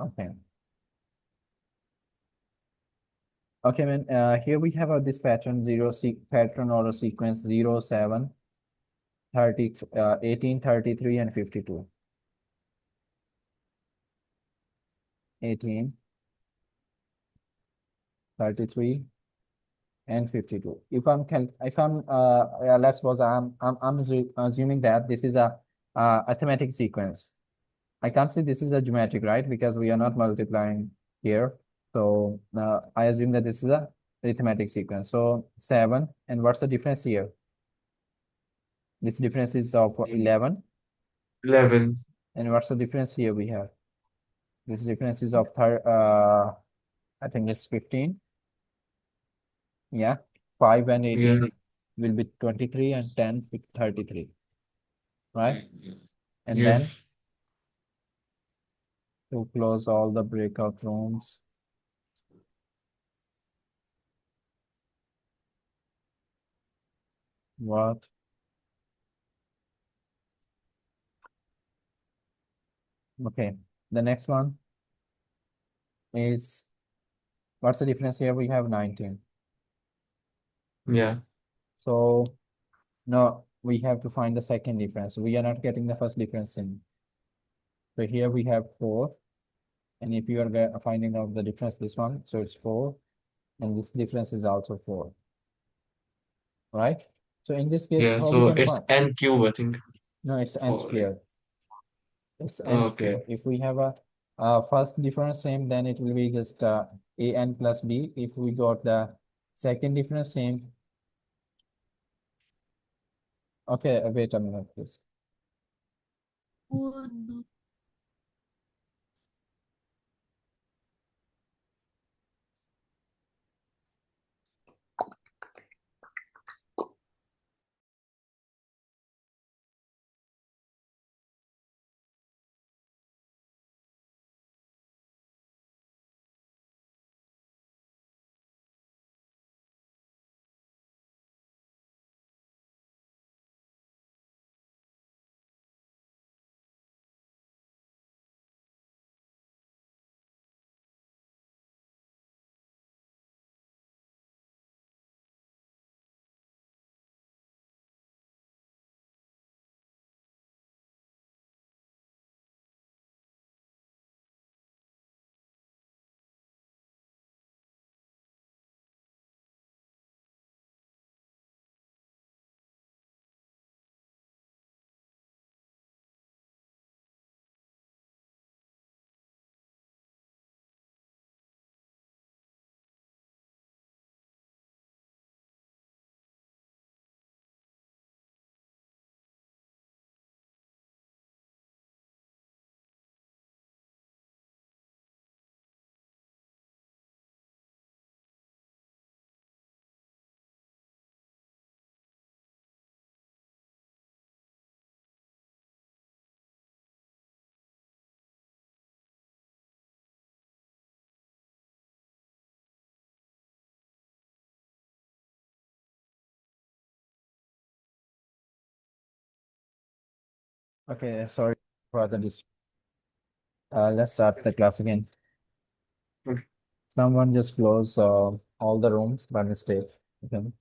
Okay. Okay, man. Here we have this pattern pattern or a sequence 0, 7, 30, 18, 33, and 52. 18, 33, and 52. Let's suppose I'm assuming that this is a arithmetic sequence. I can't say this is a geometric, right? Because we are not multiplying here. So I assume that this is a arithmetic sequence. So 7, and what's the difference here? This difference is of 11. 11. And what's the difference here we have? This difference is of I think it's 15. Yeah. 5 and 18 Yeah. will be 23, and 10 with 33. Right? And then Yes. to close all the breakout rooms. What? Okay. The next one is, what's the difference here? We have 19. Yeah. So no, we have to find the second difference. We are not getting the first difference in. So here we have 4. And if you are finding out the difference, this one, so it's 4. And this difference is also 4. Right? So in this case, Yeah. how we So can it's find? n cube, I think. No, it's n For like, squared. It's n okay. squared. If we have a first difference same, then it will be just an plus b. If we got the second difference same, okay, wait a minute, please. Okay, sorry for the let's start the class again. Okay. Someone just close all the rooms by mistake. Okay.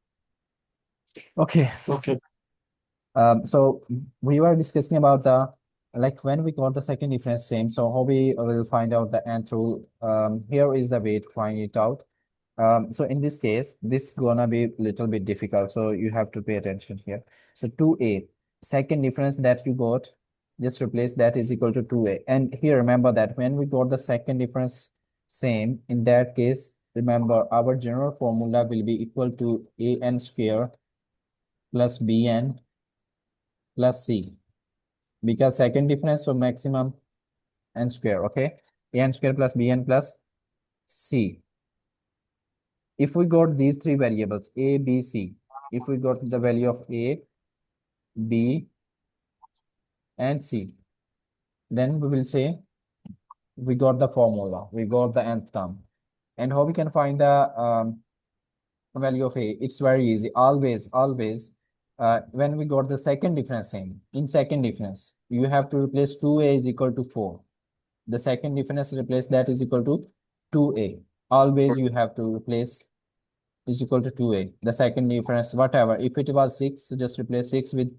Okay. Okay. So we were discussing about the, like, when we got the second difference same. So how we will find out the nth rule. Here is the way to find it out. So in this case, this gonna be little bit difficult. So you have to pay attention here. So 2a, second difference that you got, just replace that is equal to 2a. And here, remember that when we got the second difference same, in that case, remember our general formula will be equal to an square plus bn plus c, because second difference, so maximum n square. Okay, an square plus bn plus c. If we got these three variables a, b, c, if we got the value of a, b, and c, then we will say we got the formula, we got the nth term. And how we can find the value of a? It's very easy. Always, when we got the second difference in second difference, you have to replace 2a is equal to 4. the second difference, replace that is equal to 2a. Always you have to replace is equal to 2a. The second difference, whatever. If it was 6, just replace 6 with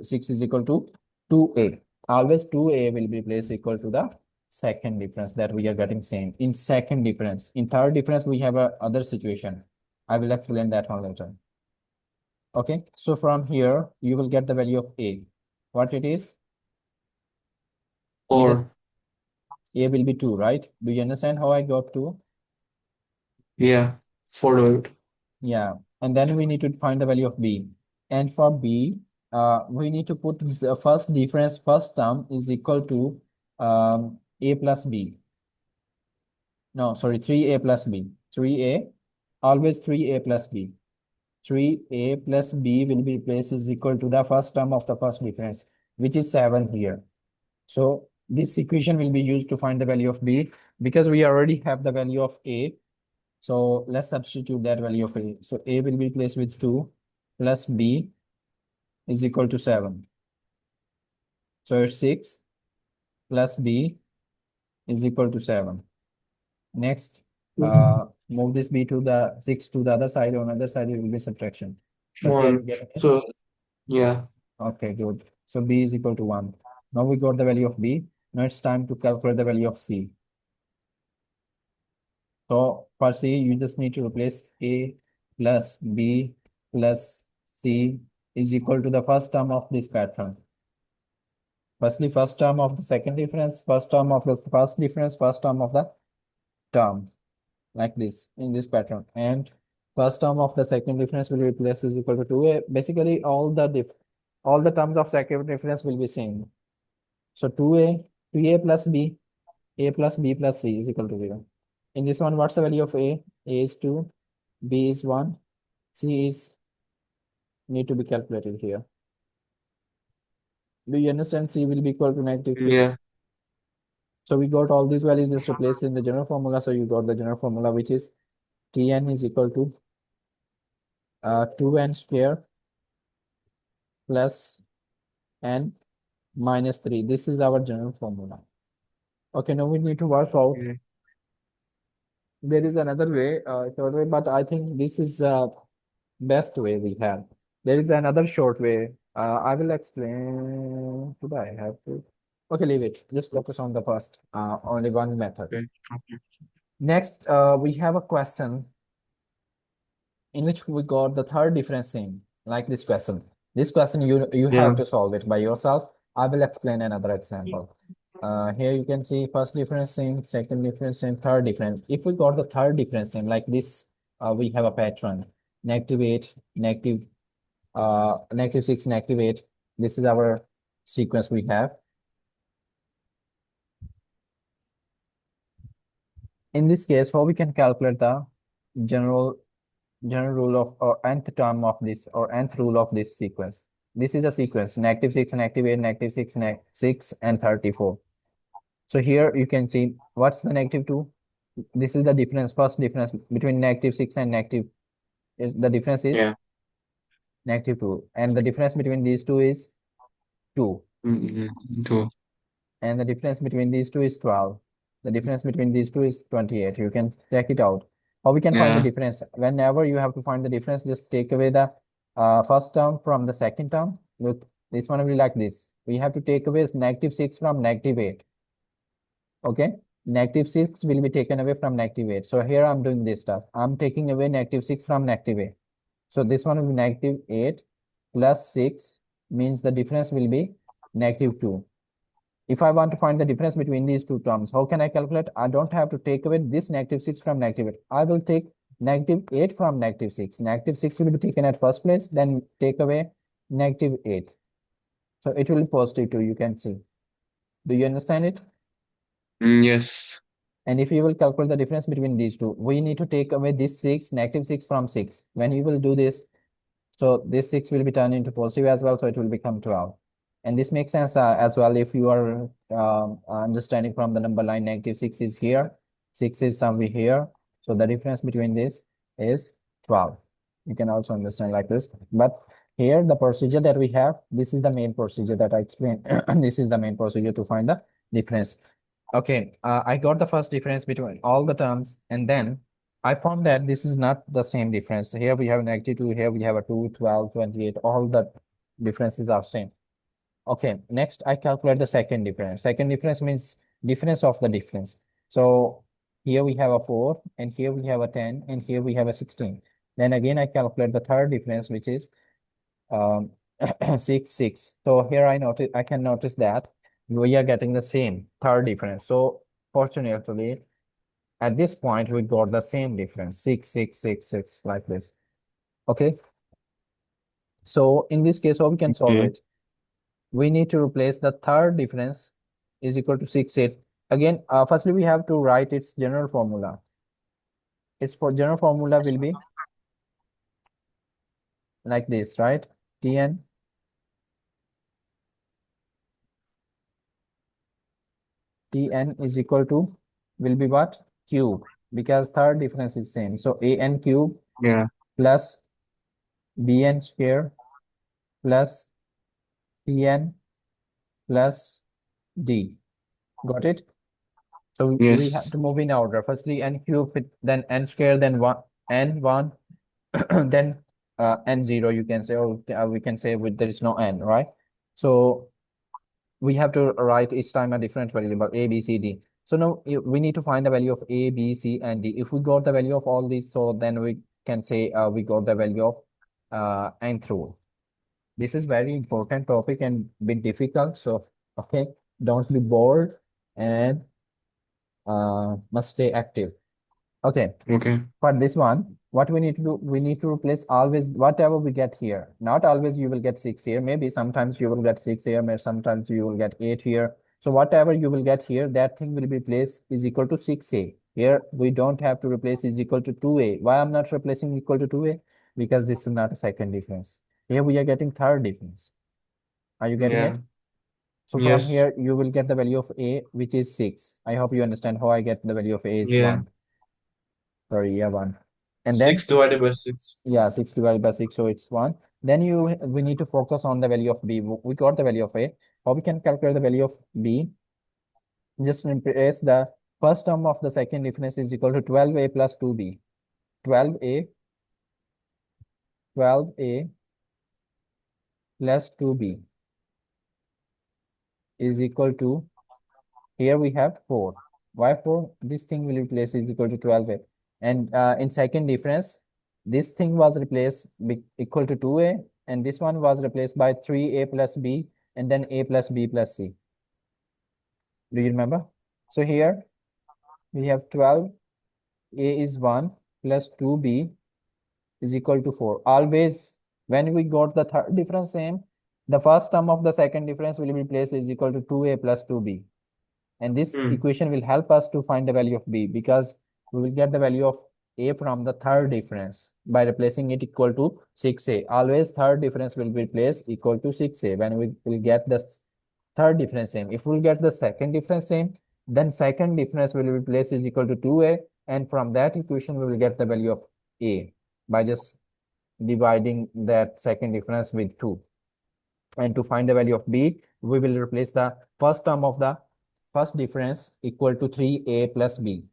6 is equal to 2a. Always 2a will be placed equal to the second difference that we are getting same. In second difference. In third difference, we have a other situation. I will explain that one later. Okay, so from here, you will get the value of a. What it is? Yes, 4. a will be 2, right? Do you understand how I got 2? Yeah. 4. Yeah, and then we need to find the value of b. And for b, we need to put the first difference, first term is equal to a plus b. No, sorry, 3a plus b. 3a, always 3a plus b. 3a plus b will be placed is equal to the first term of the first difference, which is 7 here. So this equation will be used to find the value of b because we already have the value of a. So let's substitute that value of a. So a will be placed with 2 plus b is equal to 7. So it's 6 plus b is equal to 7. Next, move this b to the 6 to the other side. On the other side, it will be subtraction. But are you 1. getting it? So, yeah. Okay, good. So b is equal to 1. Now we got the value of b. Now it's time to calculate the value of c. So for c, you just need to replace a plus b plus c is equal to the first term of this pattern. Firstly, first term of the second difference, first term of the first difference, first term of the term, like this, in this pattern. And first term of the second difference will be replaced is equal to 2a. Basically, all the terms of second difference will be same. So 2a plus b, a plus b plus c is equal to 0. In this one, what's the value of a? A is 2, b is 1, c is need to be calculated here. Do you understand? C will be equal to -3. Yeah. So we got all these values just replaced in the general formula. So you got the general formula, which is Tn is equal to 2n square plus n minus 3. This is our general formula. Okay, now we need to work out. Yeah. There is another way, third way, but I think this is best way we have. There is another short way. I will explain. Should I have to? Okay, leave it. Just focus on the first, only one method. Okay. Okay. Next, we have a question in which we got the third difference thing, like this question. This question you have Yeah. to solve it by yourself. I will explain another example. Here you can see first difference thing, second difference thing, third difference. If we got the third difference thing like this, we have a pattern: -8, -6, -8. This is our sequence we have. In this case, how we can calculate the general general rule of or nth term of this or nth rule of this sequence. This is a sequence: -6, -8, -6, 6, and 34. So here you can see what's the -2. This is the difference, first difference between -6 and negative. The difference is Yeah. -2, and the difference between these two is 2, Mm, 2. and the difference between these two is 12. The difference between these two is 28. You can check it out. How we can find the Yeah. difference? Whenever you have to find the difference, just take away the first term from the second term. Look, this one will be like this. We have to take away -6 from -8. Okay, -6 will be taken away from -8. So here I'm doing this stuff. I'm taking away -6 from -8. So this one will be -8 plus 6 means the difference will be -2. If I want to find the difference between these two terms, how can I calculate? I don't have to take away this -6 from -8. I will take -8 from -6. -6 will be taken at first place, then take away -8. So it will be positive 2, you can see. Do you understand it? Yes. And if you will calculate the difference between these two, we need to take away this 6, -6 from 6. When you will do this, so this 6 will be turned into positive as well, so it will become 12. And this makes sense as well if you are understanding from the number line, -6 is here, 6 is somewhere here. So the difference between this is 12. You can also understand like this. But here, the procedure that we have, this is the main procedure that I explained. This is the main procedure to find the difference. Okay, I got the first difference between all the terms, and then I found that this is not the same difference. Here we have -2, here we have a 2, 12, 28, all the differences are same. Okay, next I calculate the second difference. Second difference means difference of the difference. So here we have a 4, and here we have a 10, and here we have a 16. Then again I calculate the third difference, which is um 6, 6. So here I can notice that we are getting the same third difference. So fortunately, at this point we got the same difference, 6, 6, 6, 6, like this. Okay. So in this case, how we can solve Okay. it? We need to replace the third difference is equal to 6, 8. Again, firstly, we have to write its general formula. Its for general formula will be like this, right? Tn is equal to will be what? Cube, because third difference is same. So an cube Yeah. plus bn square plus cn plus d. Got it? So we have Yes. to move in order. Firstly, n cube, then n square, then one n one, then n zero. You can say, or we can say with there is no n, right? So we have to write each time a different variable a, b, c, d. So now we need to find the value of a, b, c, and d. If we got the value of all these, so then we can say we got the value of nth rule. This is very important topic and bit difficult. So okay, don't be bored and must stay active. Okay, Okay. for this one, what we need to do, we need to replace always whatever we get here. Not always you will get 6 here. Maybe sometimes you will get 6 here, maybe sometimes you will get 8 here. So whatever you will get here, that thing will be replaced is equal to 6a. Here we don't have to replace is equal to 2a. Why I'm not replacing equal to 2a? Because this is not a second difference. Here we are getting third difference. Are you getting Yeah. it? So from Yes. here, you will get the value of a, which is 6. I hope you understand how I get the value of a is Yeah. 1. Sorry, yeah, 1. And then 6 divided by 6. yeah, 6 divided by 6, so it's 1. Then we need to focus on the value of b. We got the value of a. How we can calculate the value of b? Just replace the first term of the second difference is equal to 12a plus 2b. 12a 12a plus 2b is equal to, here we have 4. Why 4? This thing will replace is equal to 12a. And in second difference, this thing was replaced equal to 2a, and this one was replaced by 3a plus b, and then a plus b plus c. Do you remember? So here we have 12, a is 1 plus 2b is equal to 4. Always when we got the third difference same, the first term of the second difference will be placed is equal to 2a plus 2b. And this Hmm. equation will help us to find the value of b, because we will get the value of a from the third difference by replacing it equal to 6a. Always third difference will be placed equal to 6a when we will get the third difference same. If we get the second difference same, then second difference will be placed is equal to 2a, and from that equation we will get the value of a by just dividing that second difference with 2. And to find the value of b, we will replace the first term of the first difference equal to 3a plus b.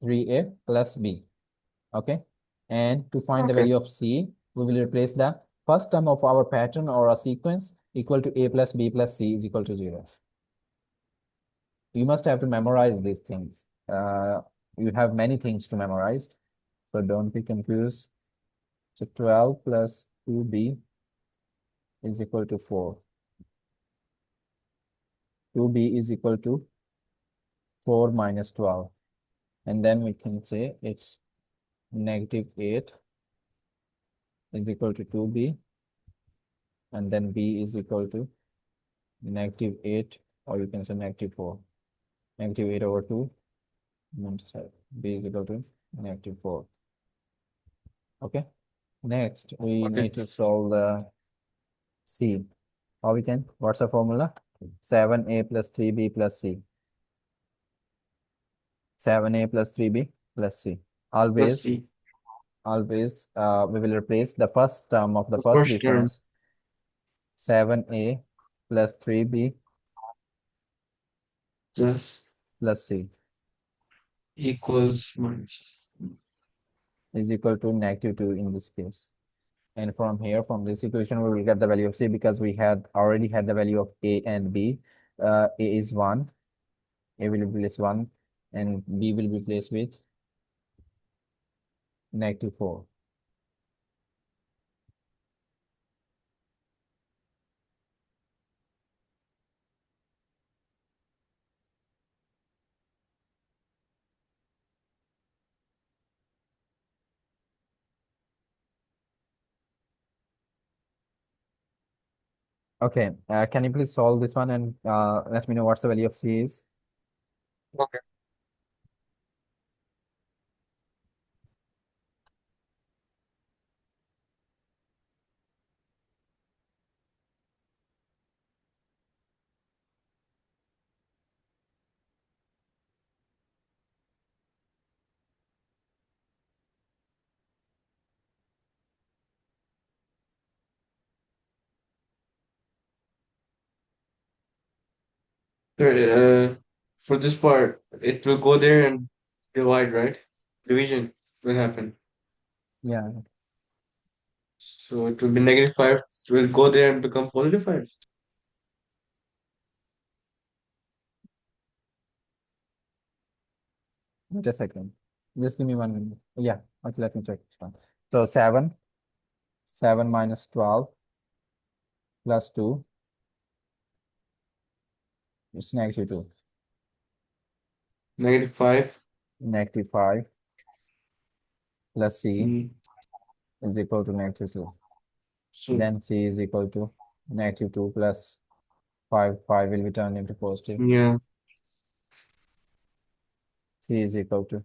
3a plus b. Okay. And to find the Okay. value of c, we will replace the first term of our pattern or a sequence equal to a plus b plus c is equal to 0. You must have to memorize these things. You have many things to memorize, so don't be confused. So 12 plus 2b is equal to 4. 2b is equal to 4 minus 12. And then we can say it's -8 is equal to 2b, and then b is equal to -8, or you can say -4. -8 over 2, and so b is equal to -4. Okay. Next, we Okay. need to solve the c. How we can? What's the formula? 7a plus 3b plus c. 7a plus 3b plus c. Let's Always, see. always, we will replace the first term of the The first first term. difference, 7a plus 3b Yes. plus c equals minus. is equal to -2 in this case. And from here, from this equation, we will get the value of c because we had already had the value of a and b. A is 1, a will be placed 1, and b will be placed with -4. Okay, can you please solve this one and let me know what's the value of c is? Okay. Sorry, for this part, it will go there and divide, right? Division will happen. Yeah, So it will be -5. It will go there and become +5. wait a second. Just give me 1 minute. Yeah, okay, let me check this one. So 7 minus 12 plus 2 is -2. -5. -5 plus c C. is equal to -2. So Then c is equal to -2 plus 5. 5 will be turned into positive. yeah, C is equal to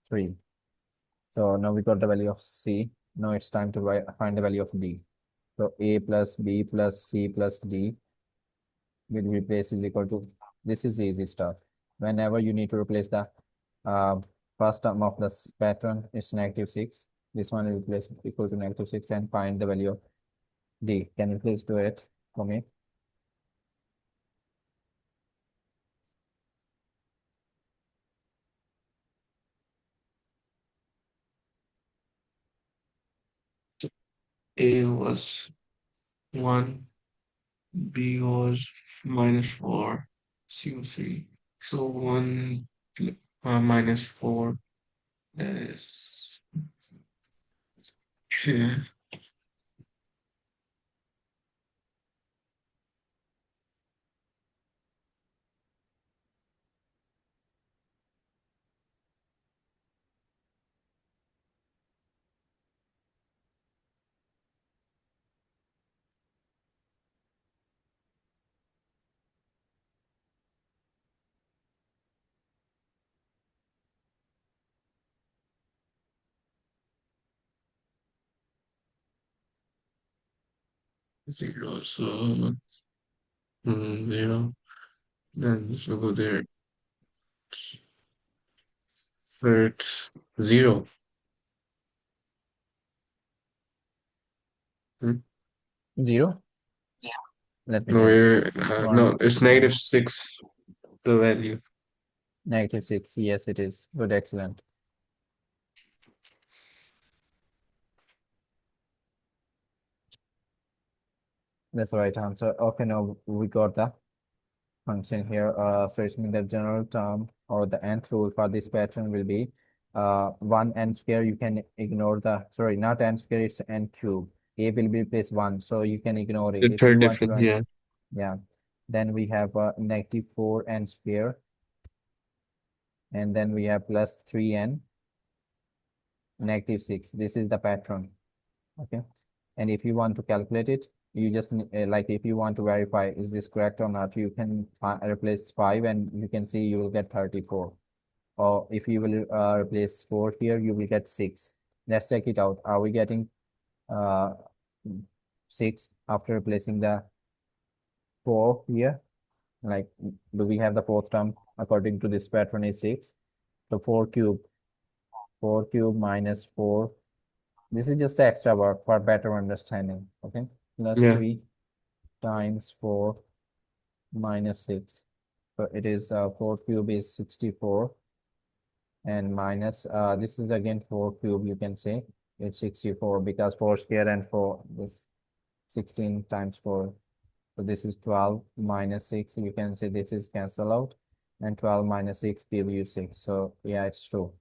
3. So now we got the value of c. Now it's time to find the value of d. So a plus b plus c plus d will replace is equal to, this is easy stuff. Whenever you need to replace the uh, first term of this pattern, it's -6. This one is replace equal to -6 and find the value of d. Can you please do it for me? A was 1, B was -4, C was 3. So 1 -4, that is yeah, 0. So 0. Then this will go there. So it's 0. 0. Let me No, check. no, One, it's two, -6, the value. -6. Yes, it is. Good, excellent. That's the right answer. Okay, now we got the function here. So it's mean the general term or the nth rule for this pattern will be 1 n square. You can ignore the, sorry, not n square, it's n cube. A will be placed 1, so you can ignore it. The If you third want to difference, write, yeah. yeah. Then we have -4 n square, and then we have plus 3n, -6. This is the pattern. Okay. And if you want to calculate it, you just like if you want to verify is this correct or not, you can replace 5 and you can see you will get 34. Or if you will replace 4 here, you will get 6. Let's check it out. Are we getting uh, 6 after replacing the 4 here? Like, do we have the fourth term according to this pattern is 6? So 4 cube minus 4. This is just extra work for better understanding. Okay. Plus Yeah. 3 times 4 minus 6. So it is 4 cube is 64 and minus this is again 4 cube, you can say it's 64 because 4 square and 4 this 16 times 4. So this is 12 minus 6. You can say this is cancel out and 12 minus 6 give you 6. So yeah, it's true.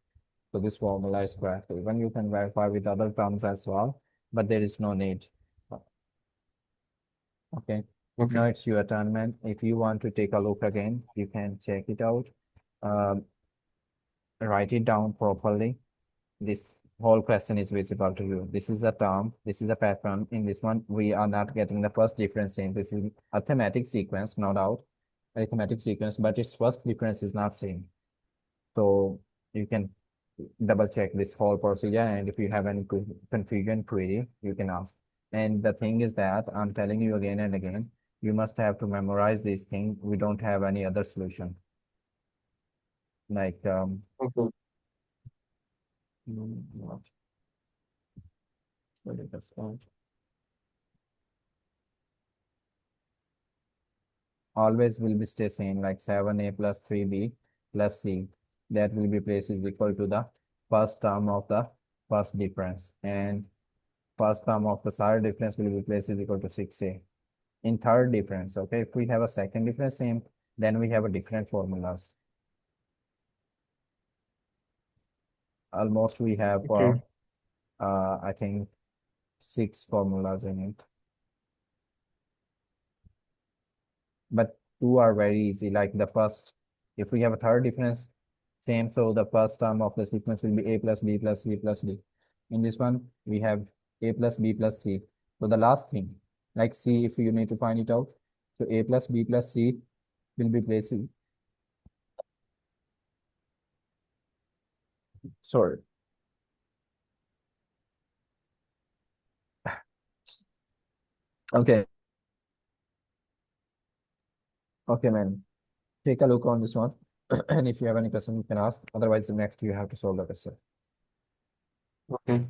So this formula is correct. Even you can verify with other terms as well, but there is no need. Okay. Okay. Now it's your turn, man. If you want to take a look again, you can check it out. Um, Write it down properly. This whole question is visible to you. This is a term, this is a pattern. In this one, we are not getting the first difference same. This is arithmetic sequence, no doubt, arithmetic sequence, but its first difference is not same. So you can double check this whole procedure, and if you have any confusion query, you can ask. And the thing is that I'm telling you again and again, you must have to memorize this thing. We don't have any other solution. Like Okay. what? What is this? Always will be stay same, like 7a plus 3b plus c. That will be placed is equal to the first term of the first difference, and first term of the third difference will be placed is equal to 6a. In third difference, okay, if we have a second difference same, then we have a different formulas. Almost we have Okay. I think 6 formulas in it, but two are very easy. Like the first, if we have a third difference same, so the first term of the sequence will be a plus b plus c plus d. In this one, we have a plus b plus c. So the last thing, like c, if you need to find it out, so a plus b plus c will be placed. Sorry. Okay. Okay, man. Take a look on this one. And if you have any question, you can ask. Otherwise, the next you have to solve the question. Okay.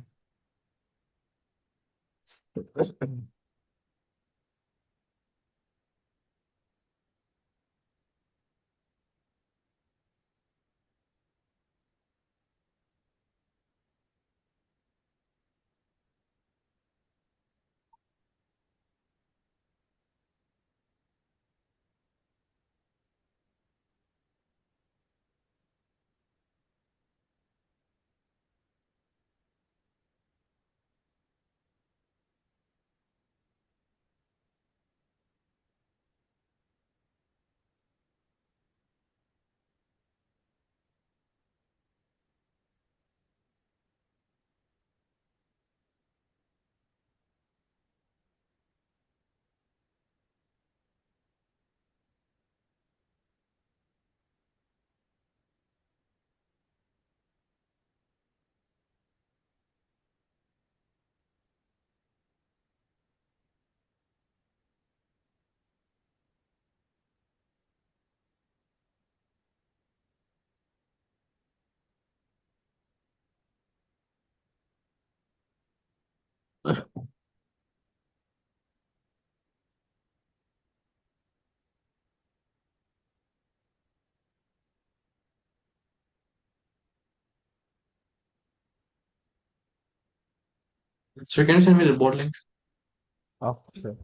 So can you send me the board link? Oh, sure.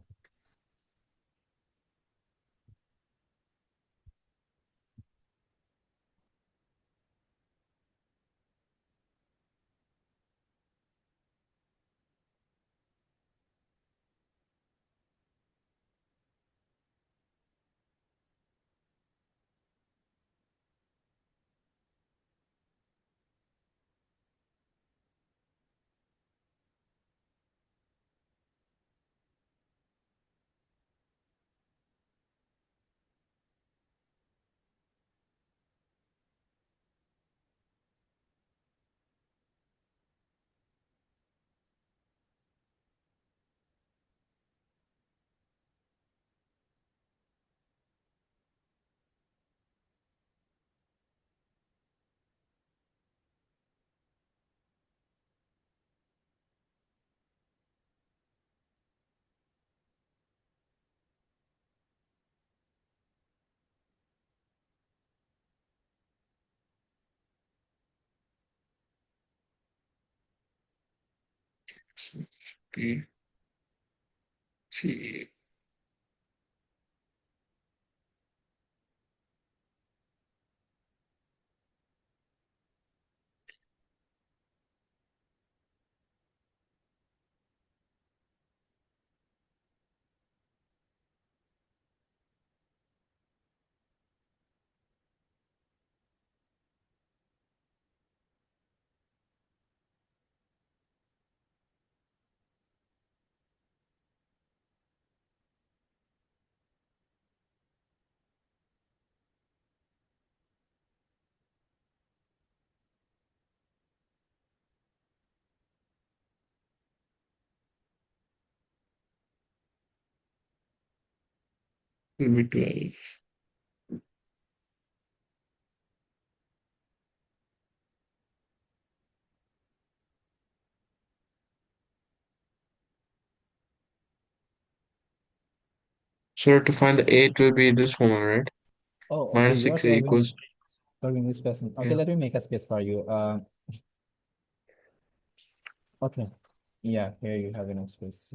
B, T. Will be 12. So to find the A, it will be this one, right? Oh, okay. Minus You are 6A solving equals, this question. Okay, yeah. let me make a space for you. Okay. Yeah, here you have enough space,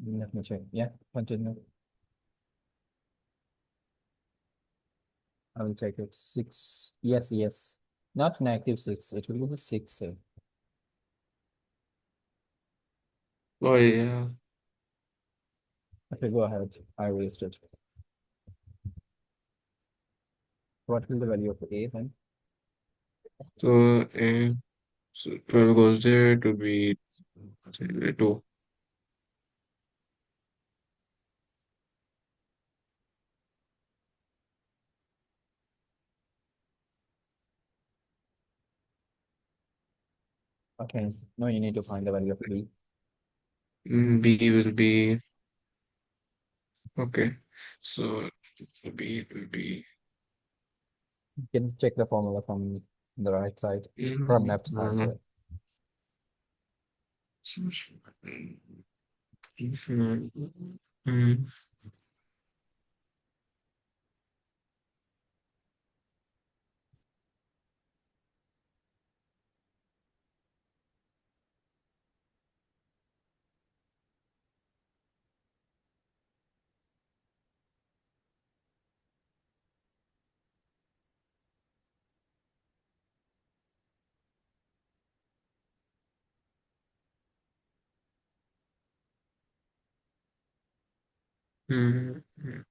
Let me check. Yeah, continue. I will check it. Six. Yes, yes. Not -6. It will be the six. Oh, yeah. Okay, go ahead. I erased it. What will the value of A then? So, A, so 12 goes there, it will be say, 2. Okay. No, you need to find the value of B. B will be, okay. So, B will be, You can check the formula from the right side, from left I don't side, know. sorry. Mm, mm.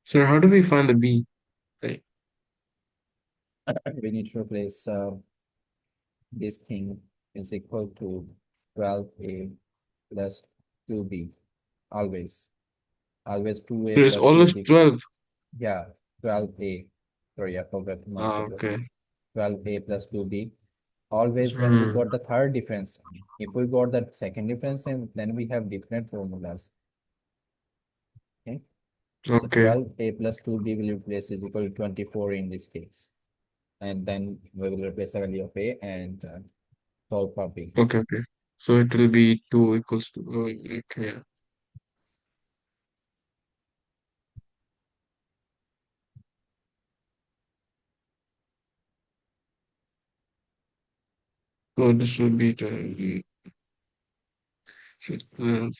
So how do we find the B? Like, We need to replace this thing is equal to 12A plus 2B. Always. Always 2A there's plus always 2B. 12. Yeah, 12A. Sorry, I forgot to mark Ah, it. okay. 12A plus 2B. Always when we Hmm. got the third difference, if we got the second difference, and then we have different formulas. Okay. So Okay. 12A plus 2B will replace is equal to 24 in this case. And then we will replace the value of A and solve for B. Okay, okay. So it will be 2 equals to, oh, okay. Yeah. So this will be 12. So 12.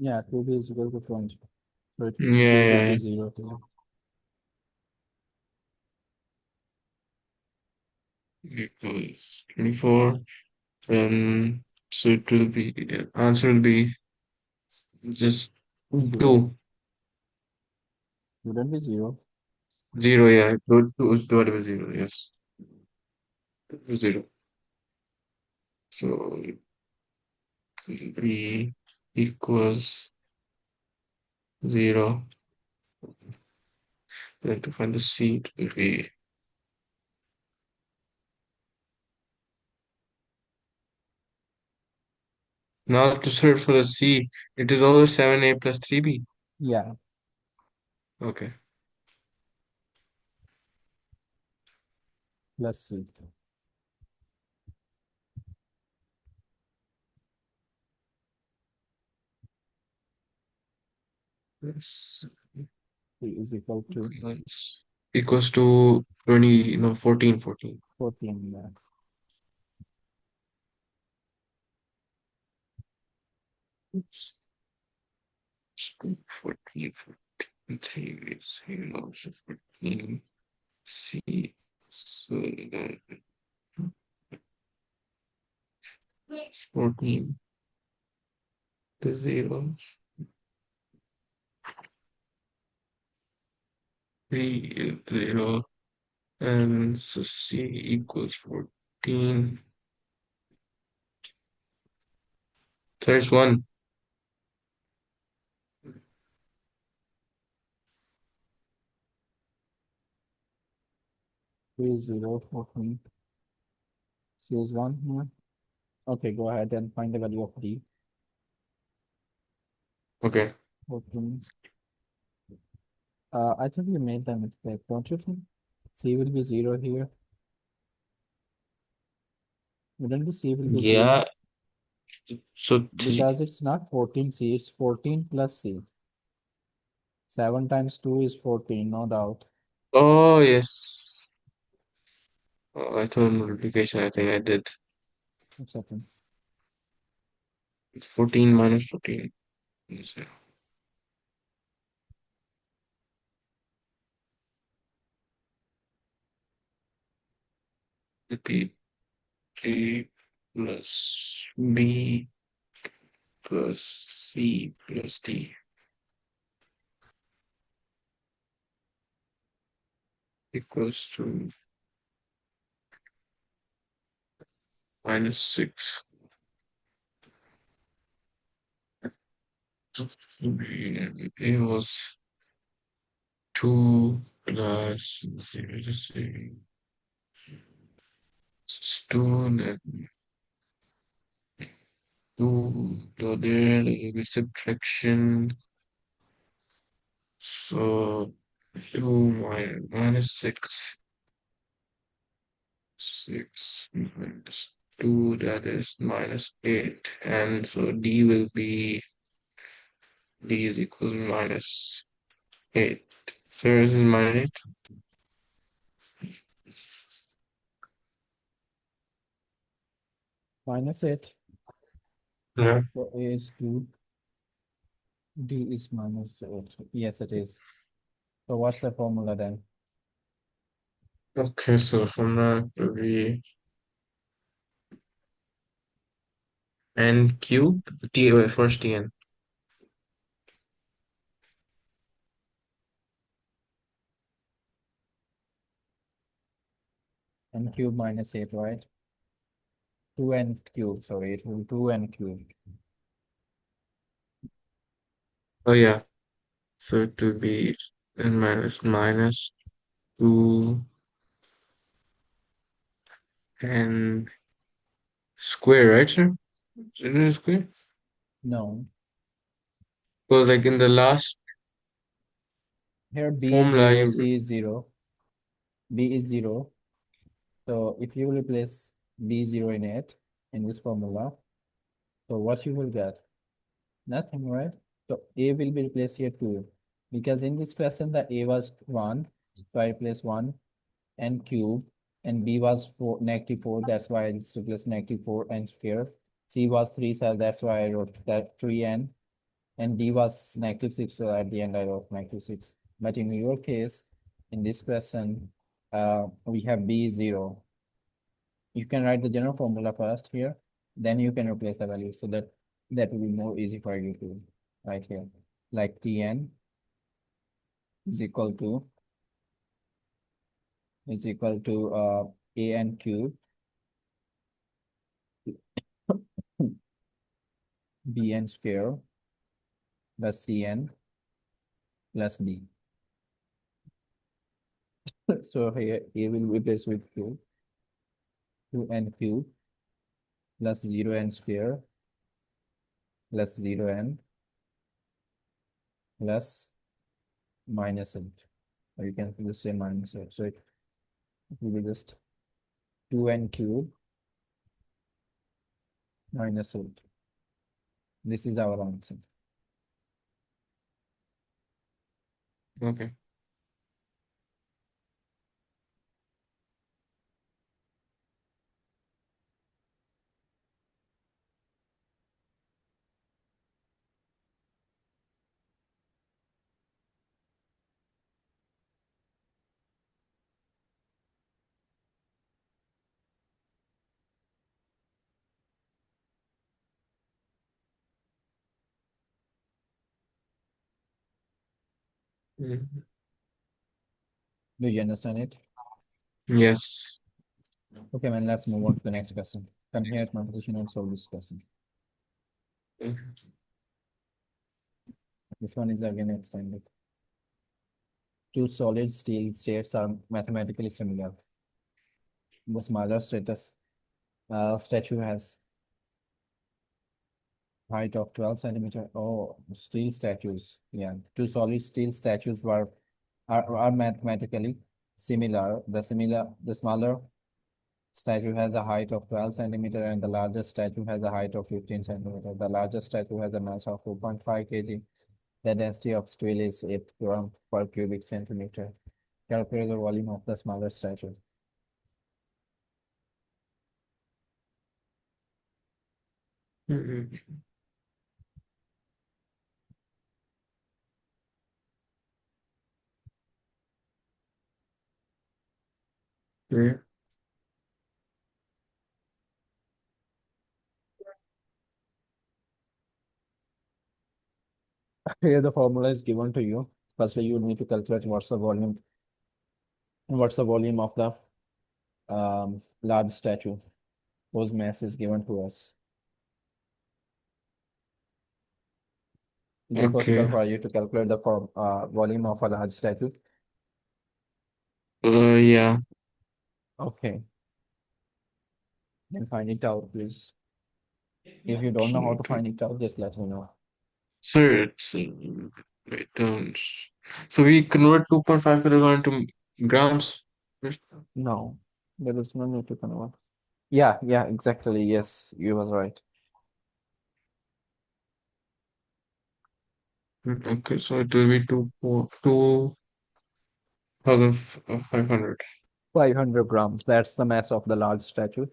Yeah, 2b is equal to 20. So Yeah, b will yeah, be yeah. 0 here. Equals 24. Then so it will be answer will be just 0. 2. Wouldn't be 0. 0, yeah. 2 is divided by 0, yes. 0. So b equals 0. Then to find the c, it will be now to search for the c. It is always 7a plus 3b. Yeah, Okay. let's see. Yes. C is equal to Equals to 20, no, 14, 14. 14. Yeah. Oops. 14, 14, 14, C, so that 14, the 0, 3, 0, and so C equals 14. There's 1. 3 is 0, 14. C is 1 here. Okay, go ahead and find the value of d. Okay. 14. I think you made the mistake, don't you think? C will be 0 here. Wouldn't be C will be 0? Yeah. So Because it's not 14c, it's 14 plus c. 7 times 2 is 14, no doubt. oh, yes. Oh, I thought multiplication, I think I did. What's happened? 14 minus 14. Yes, yeah. It'd be A plus B plus C plus D equals to minus 6. So A was 2 plus 0, just say it's 2, then 2, so there will be subtraction. So 2 minus 6. 6 minus 2, that is minus 8. And so D is equal to minus 8. So is minus 8. Minus 8. Yeah. So A is 2, D is minus 8. Yes, it is. So what's the formula then? Okay, so from that will be n cube t first tn. N cube minus 8, right? 2n cube, sorry, it will be 2n cube. Oh yeah, so it will be n minus 2 n square, right, sir? Isn't it square? No, Because like in the last here B is formula, 0, you C is 0, B is 0. So if you replace B0 in it, in this formula, so what you will get? Nothing, right? So A will be replaced here too. Because in this question, the A was 1. So I replace 1 and cube. And B was 4, negative 4. That's why I just replaced negative 4 and square. C was 3, so that's why I wrote that 3n. and d was -6, so at the end I wrote -6. But in your case, in this question, we have b 0. You can write the general formula first here, then you can replace the value, so that will be more easy for you to write here. Like Tn is equal to an cube bn square plus cn plus d. So here a will replace with 2n cube plus 0n square plus 0n plus -8. Or you can just say -8. So it will be just 2n cube -8. This is our answer. Okay. Mhm. Do you understand it? Yes. Okay, man, let's move on to the next question. Come here at my position and solve this question. Mhm. This one is again extended. Two solid steel states are mathematically similar. The smaller statue has height of 12 centimeter. Oh, steel statues. Yeah, two solid steel statues are mathematically similar. The smaller statue has a height of 12 centimeter and the largest statue has a height of 15 centimeter. The largest statue has a mass of 4.5 kg. The density of steel is 8 gram per cubic centimeter. Calculate the volume of the smaller statue. Mhm. Yeah. Here the formula is given to you. Firstly, you need to calculate what's the volume of the large statue whose mass is given to us. Is it possible Okay. for you to calculate the volume of a large statue? Yeah. Okay, then find it out, please. If you don't know how So, to find it out, just let me know. sir, it's wait, so we convert 2.5 kilogram to grams. Yes. No, there is no need to convert. Yeah, yeah, exactly. Yes, you was right. Okay, so it will be 2,500. 500 grams. That's the mass of the large statue,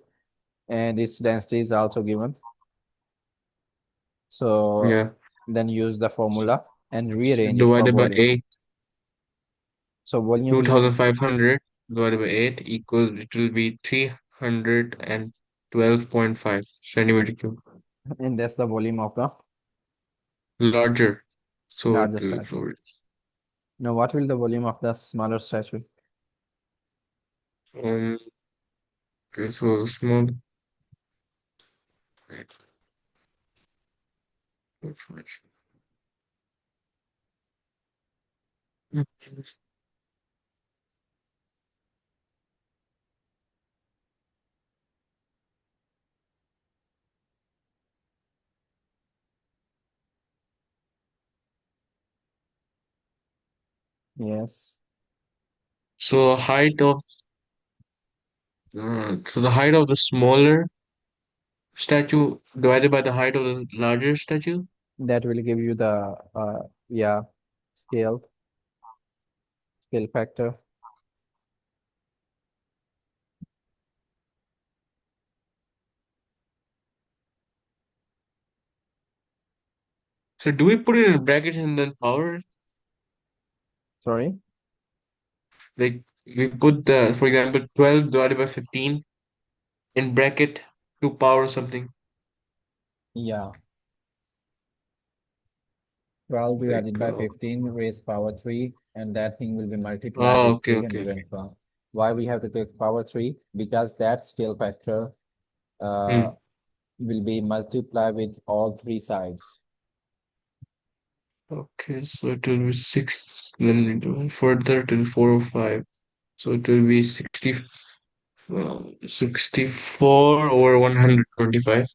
and its density is also given. So Yeah. then use the formula and So rearrange it for divided by volume. 8, So volume will, 2,500 divided by 8 equals, it will be 312.5 centimeter cube. and that's the volume of the Larger. So it larger will, statue. Now, what will the volume of the smaller statue? um, okay, so small. Wait, Yes, So so the height of the smaller statue divided by the height of the larger statue. that will give you the yeah scale scale factor. So do we put it in brackets and then power? Sorry? Like we put the, for example, 12 divided by 15 in bracket to power something. Yeah. 12 Like, divided by 15 raised power 3, and that thing will be multiplied oh, with okay, okay, okay. 312. Why we have to take power 3? Because that scale factor uh, Hmm. will be multiplied with all three sides. Okay, so it will be 6, then we do further till 405. So it will be 64 over 125.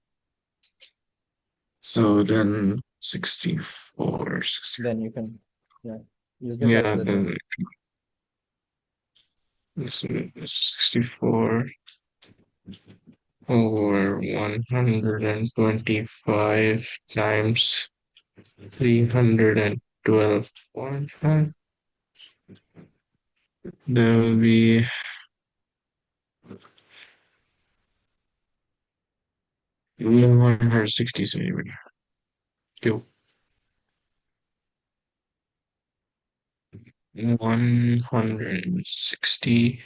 So then 64, 60. Then you can, yeah, use the Yeah, calculator. then this is 64 over 125 times 312.5. There will be 160 centimeter cube. 160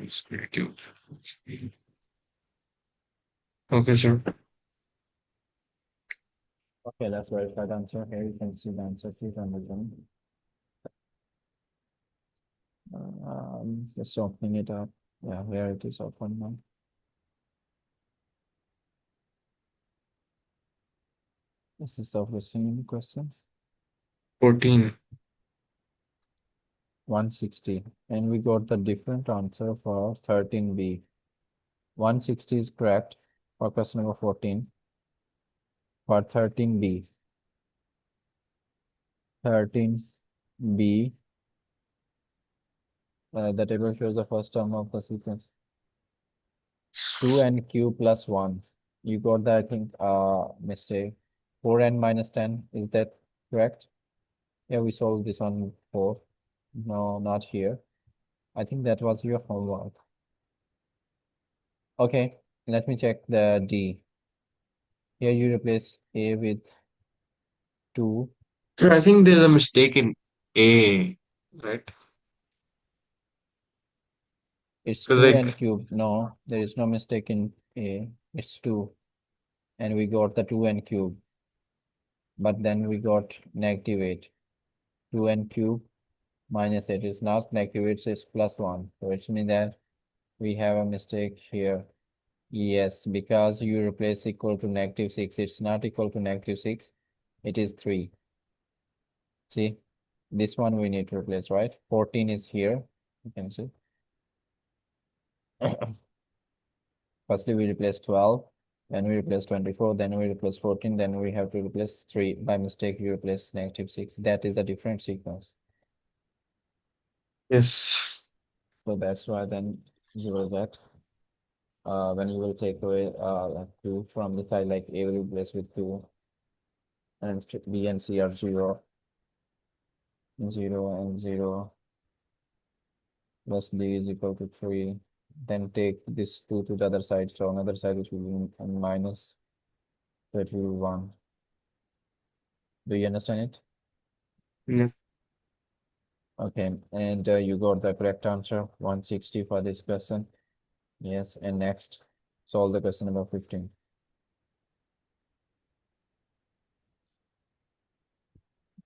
square cube. Okay, sir. Okay, let's verify the answer. Here you can see the answer 300. Just opening it up. Yeah, here it is open now. This is of the same question. 14. 160. And we got the different answer for 13B. 160 is correct for question number 14. For 13B. 13B. The table shows the first term of the sequence. 2n cube plus 1. You got that, I think, mistake. 4n minus 10. Is that correct? Yeah, we solved this one before. No, not here. I think that was your homework. Okay, let me check the D. Here you replace A with 2. Sir, I think there's a mistake in A, right? It's Because 2n like, cubed. No, there is no mistake in A. It's 2. And we got the 2n cubed. But then we got negative 8. 2n cubed minus 8 is not negative 8, so it's plus 1. So it means that we have a mistake here. Yes, because you replace equal to negative 6. It's not equal to negative 6. It is 3. See, this one we need to replace, right? 14 is here. You can see. Firstly, we replace 12, then we replace 24, then we replace 14, then we have to replace 3. By mistake, we replace negative 6. That is a different sequence. yes. So that's why then you will get, when you will take away like 2 from the side, like A will replace with 2, and B and C are 0, 0 and 0, plus D is equal to 3. Then take this 2 to the other side, so another side which will be minus, so it will be 1. Do you understand it? Yeah. Okay, and you got the correct answer, 160 for this question. Yes, and next, solve the question number 15.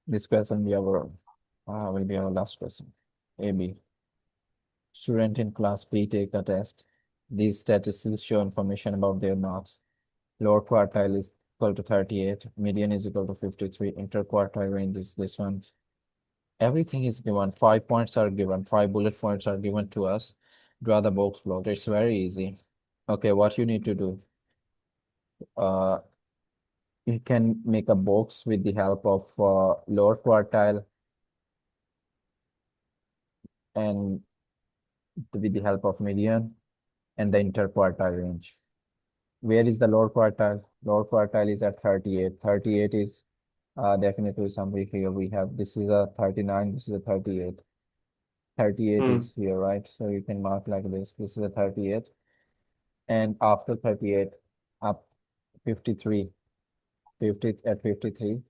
This question will be our last question. AB. Student in class B take a test. These statistics show information about their marks. Lower quartile is equal to 38, median is equal to 53, interquartile range is this one. Everything is given. 5 points are given. 5 bullet points are given to us. Draw the box plot. It's very easy. Okay, what you need to do? Uh, you can make a box with the help of lower quartile and with the help of median and the interquartile range. Where is the lower quartile? Lower quartile is at 38. 38 is definitely somewhere here. We have this is a 39, this is a 38. 38 Hmm. is here, right? So you can mark like this. This is a 38. And after 38, up 53, 50 at 53.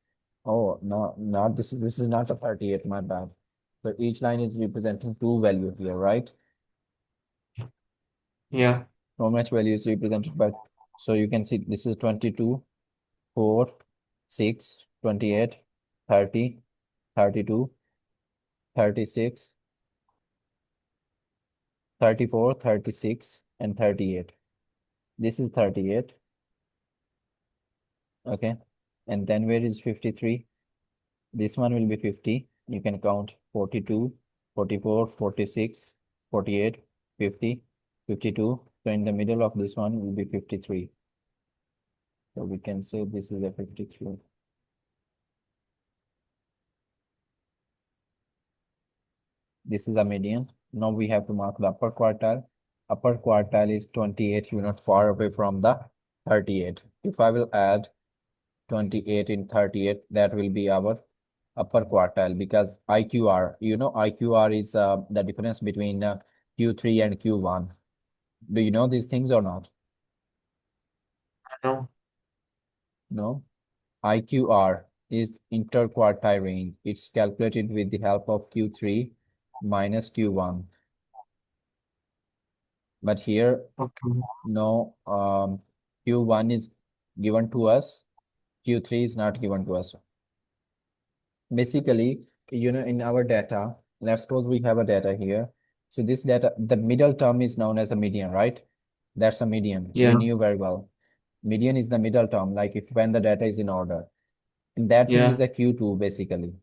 Oh, no, not this. This is not a 38, my bad. So each line is representing two value here, right? Yeah. How much value is represented by, so you can see this is 22, 4, 6, 28, 30, 32, 36, 34, 36, and 38. This is 38, okay? And then where is 53? This one will be 50. You can count 42, 44, 46, 48, 50, 52. So in the middle of this one will be 53. So we can say this is a 53. This is a median. Now we have to mark the upper quartile. Upper quartile is 28 unit far away from the 38. If I will add 28 in 38, that will be our upper quartile because IQR, IQR is the difference between Q3 and Q1. Do you know these things or not? No. No. IQR is interquartile range. It's calculated with the help of Q3 minus Q1. But here, Okay. no, Q1 is given to us, Q3 is not given to us. Basically, in our data, let's suppose we have a data here. So this data, the middle term is known as a median, right? That's a median. We Yeah. knew very well. Median is the middle term, like if when the data is in order. And that thing is Yeah. a Q2 basically.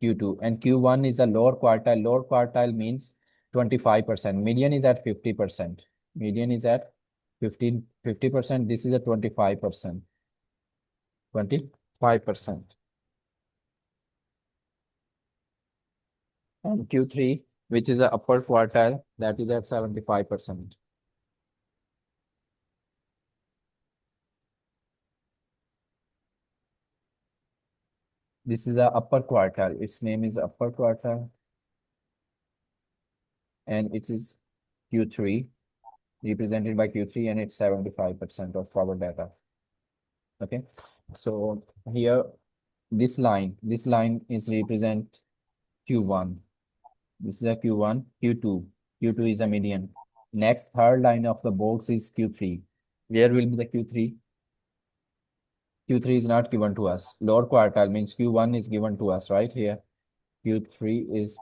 Q2 and Q1 is a lower quartile. Lower quartile means 25%. Median is at 50%. Median is at 50%. This is a 25%. 25%. And Q3, which is the upper quartile, that is at 75%. This is the upper quartile. Its name is upper quartile, and it is Q3, represented by Q3, and it's 75% of our data. Okay. So here, this line is represent Q1. This is a Q1, Q2. Q2 is a median. Next, third line of the box is Q3. Where will be the Q3? Q3 is not given to us. Lower quartile means Q1 is given to us right here. Q3 is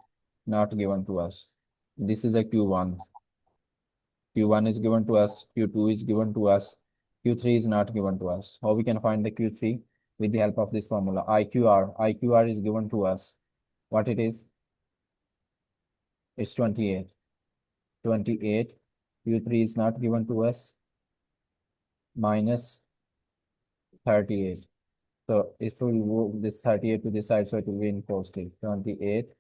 not given to us. This is a Q1. Q1 is given to us. Q2 is given to us. Q3 is not given to us. How we can find the Q3? With the help of this formula. IQR. IQR is given to us. What it is? It's 28. 28. Q3 is not given to us. Minus 38. So if we move this 38 to this side, so it will be in positive. 28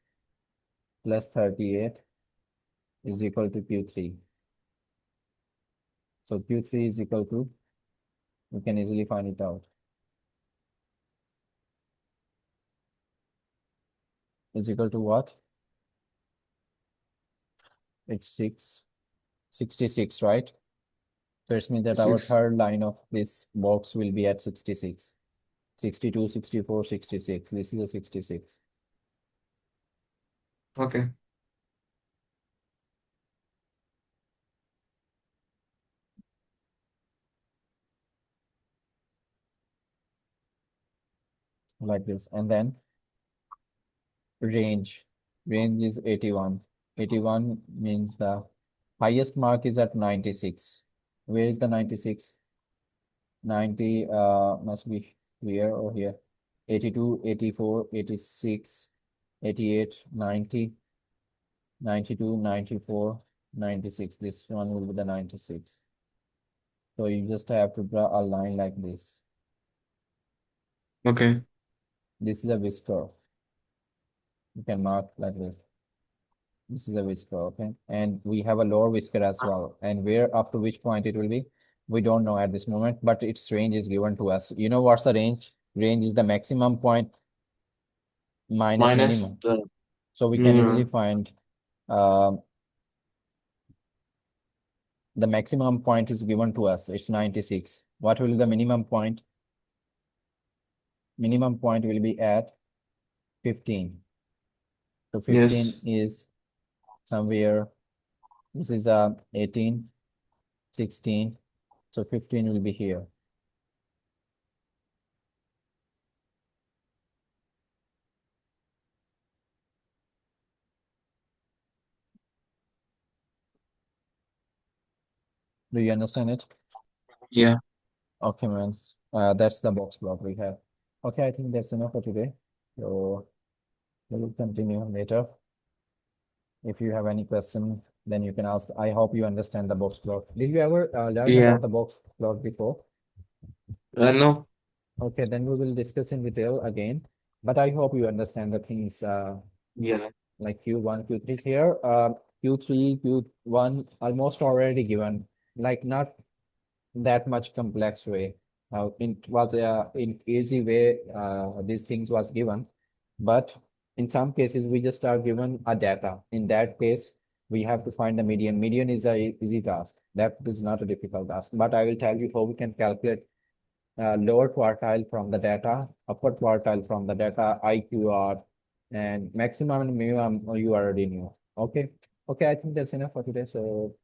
plus 38 is equal to Q3. So Q3 is equal to, we can easily find it out, is equal to what? It's 66, right? So it means that our 6. third line of this box will be at 66. 62, 64, 66. This is a 66. Okay. Like this. And then range. Range is 81. 81 means the highest mark is at 96. Where is the 96? 90 must be here or here. 82, 84, 86, 88, 90, 92, 94, 96. This one will be the 96. So you just have to draw a line like this. Okay. This is a whisker. You can mark like this. This is a whisker, okay? And we have a lower whisker as well. And where up to which point it will be, we don't know at this moment, but its range is given to us. You know what's the range? Range is the maximum point minus Minus minimum. the So we can easily minimum. find um, the maximum point is given to us. It's 96. What will be the minimum point? minimum point will be at 15. So 15 Yes. is somewhere, this is 18, 16. So 15 will be here. Do you understand it? Yeah. Okay, man. That's the box plot we have. Okay, I think that's enough for today. So we will continue later. If you have any question, then you can ask. I hope you understand the box plot. Did you ever learn Yeah. about the box plot before? No. Okay, then we will discuss in detail again. But I hope you understand the things Yeah. like Q1, Q3 here. Q3, Q1 almost already given, like not that much complex way. It was in easy way, these things was given, but in some cases we just are given a data. In that case, we have to find the median. Median is a easy task. That is not a difficult task. But I will tell you how we can calculate lower quartile from the data, upper quartile from the data, IQR, and maximum and minimum you already knew. Okay. Okay, I think that's enough for today. So